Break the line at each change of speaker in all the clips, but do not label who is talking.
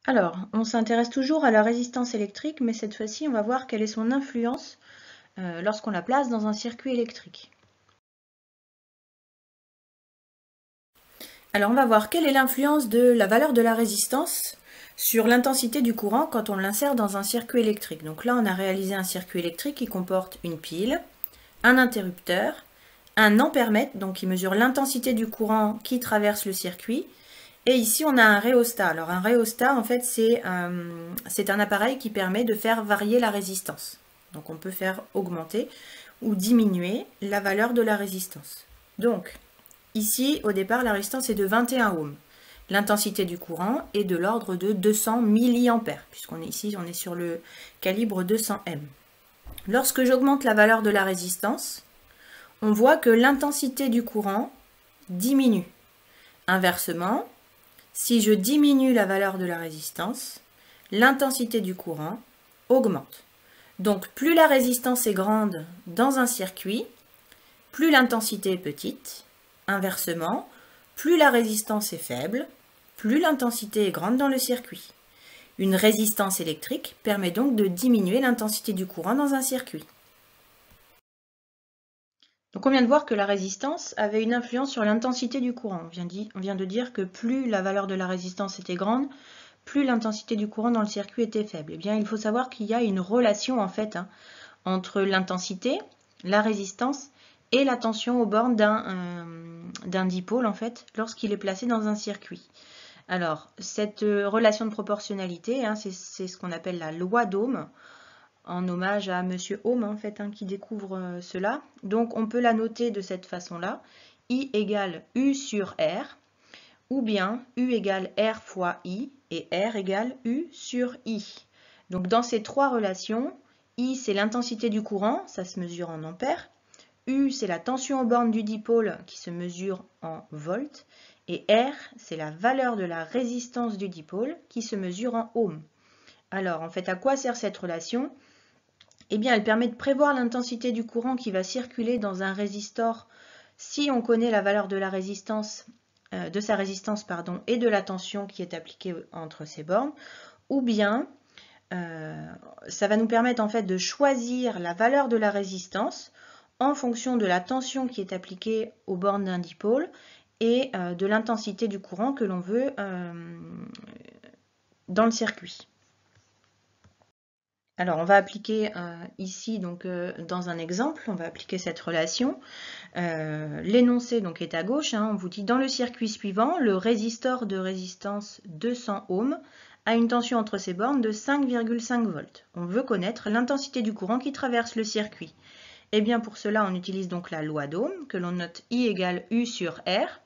Alors, on s'intéresse toujours à la résistance électrique, mais cette fois-ci, on va voir quelle est son influence lorsqu'on la place dans un circuit électrique. Alors, on va voir quelle est l'influence de la valeur de la résistance sur l'intensité du courant quand on l'insère dans un circuit électrique. Donc là, on a réalisé un circuit électrique qui comporte une pile, un interrupteur, un ampèremètre, donc qui mesure l'intensité du courant qui traverse le circuit. Et ici, on a un rhéostat. Alors, un rhéostat, en fait, c'est un appareil qui permet de faire varier la résistance. Donc, on peut faire augmenter ou diminuer la valeur de la résistance. Donc, ici, au départ, la résistance est de 21 ohms. L'intensité du courant est de l'ordre de 200 mA, puisqu'on est ici, on est sur le calibre 200M. Lorsque j'augmente la valeur de la résistance, on voit que l'intensité du courant diminue. Inversement, si je diminue la valeur de la résistance, l'intensité du courant augmente. Donc plus la résistance est grande dans un circuit, plus l'intensité est petite. Inversement, plus la résistance est faible, plus l'intensité est grande dans le circuit. Une résistance électrique permet donc de diminuer l'intensité du courant dans un circuit. Donc on vient de voir que la résistance avait une influence sur l'intensité du courant. On vient de dire que plus la valeur de la résistance était grande, plus l'intensité du courant dans le circuit était faible. Eh bien, il faut savoir qu'il y a une relation en fait entre l'intensité, la résistance et la tension aux bornes d'un dipôle en fait lorsqu'il est placé dans un circuit. Alors, cette relation de proportionnalité, c'est ce qu'on appelle la loi d'Ohm, en hommage à Monsieur Ohm en fait, qui découvre cela. Donc on peut la noter de cette façon-là, I égale U sur R, ou bien U égale R fois I et R égale U sur I. Donc dans ces trois relations, I c'est l'intensité du courant, ça se mesure en ampères, U c'est la tension aux bornes du dipôle qui se mesure en volts, et R c'est la valeur de la résistance du dipôle qui se mesure en ohms. Alors en fait, à quoi sert cette relation ? Eh bien, elle permet de prévoir l'intensité du courant qui va circuler dans un résistor si on connaît la valeur de la résistance, de sa résistance et de la tension qui est appliquée entre ces bornes, ou bien ça va nous permettre en fait de choisir la valeur de la résistance en fonction de la tension qui est appliquée aux bornes d'un dipôle et de l'intensité du courant que l'on veut dans le circuit. Alors, on va appliquer ici, donc, dans un exemple, on va appliquer cette relation. L'énoncé donc est à gauche. On vous dit, dans le circuit suivant, le résistor de résistance 200 ohms a une tension entre ses bornes de 5,5 volts. On veut connaître l'intensité du courant qui traverse le circuit. Et bien, pour cela, on utilise donc la loi d'Ohm, que l'on note I égale U sur R.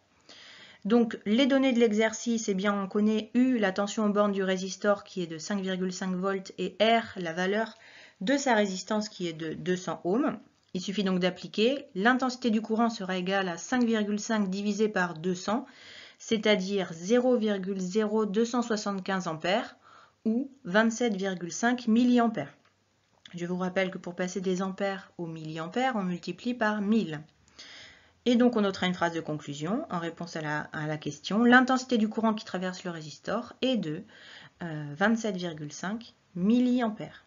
Donc, les données de l'exercice, eh bien, on connaît U, la tension aux bornes du résistor qui est de 5,5 volts, et R, la valeur de sa résistance qui est de 200 ohms. Il suffit donc d'appliquer. L'intensité du courant sera égale à 5,5 divisé par 200, c'est-à-dire 0,0275 ampères ou 27,5 milliampères. Je vous rappelle que pour passer des ampères aux milliampères, on multiplie par 1000. Et donc on notera une phrase de conclusion en réponse à la question. L'intensité du courant qui traverse le résistor est de 27,5 milliampères.